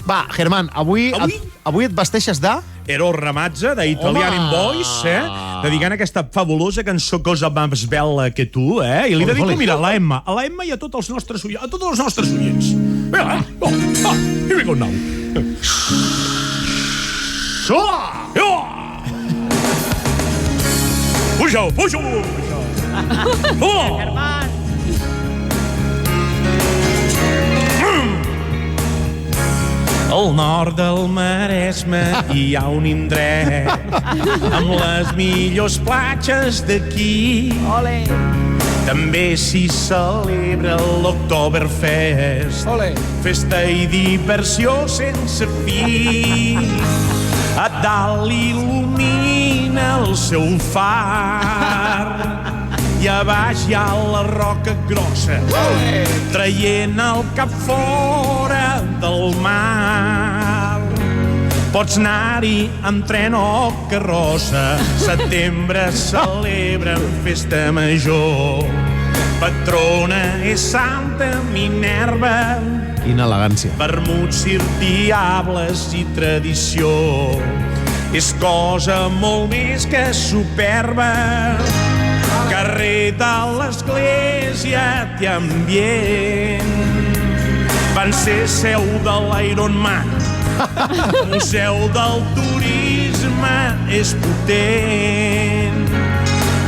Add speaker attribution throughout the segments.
Speaker 1: Va, Germán, avui et vesteixes de...
Speaker 2: Ero Ramazza, d'Italian Boys, dedicant aquesta fabulosa cançó Cosa més bella que tu, I li dedico, mira, a la Emma i a tots els nostres oients. Vinga, here we go now. Puja-ho!
Speaker 3: Germán.
Speaker 2: Al nord del Maresme hi ha un indret amb les millors platges d'aquí.
Speaker 3: Ole.
Speaker 2: També s'hi celebra l'Oktoberfest, festa i diversió sense fi. A dalt il·lumina el seu far i a baix hi ha la roca grossa traient el cap fora del mar. Pots anar-hi amb tren o carrossa, setembre celebren festa major. Patrona és Santa Minerva,
Speaker 1: quina elegància.
Speaker 2: vermuts, circ, diables i tradició. És cosa molt més que superba. Carrer de l'església té ambient. Van ser seu de l'Iron Man. Museu del turisme és potent.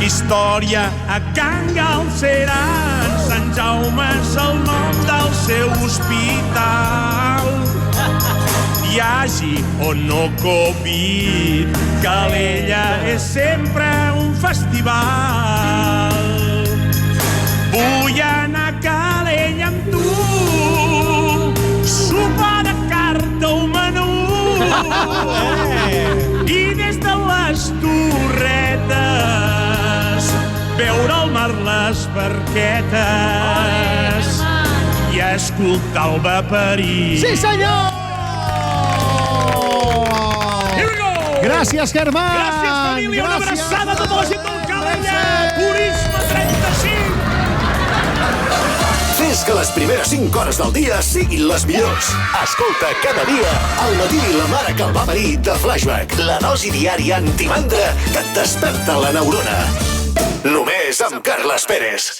Speaker 2: Història a Can Galceran. Sant Jaume és el nom del seu hospital. Hi hagi o no Covid, Calella és sempre un festival. Vull anar a Calella amb tu, sopar de carta o menú, i des de les torretes veure el mar, les barquetes i escoltar el vaperí.
Speaker 1: Sí, senyor! Gràcies, Germán!
Speaker 2: Gràcies, família! Una abraçada a tota la gent del Calella! Turisme 35!
Speaker 4: Fes que les primeres 5 hores del dia siguin les millors. Escolta cada dia al matí La mare que el va parir de Flashback, la dosi diària antimandra que et desperta la neurona. Només amb Carles Pérez.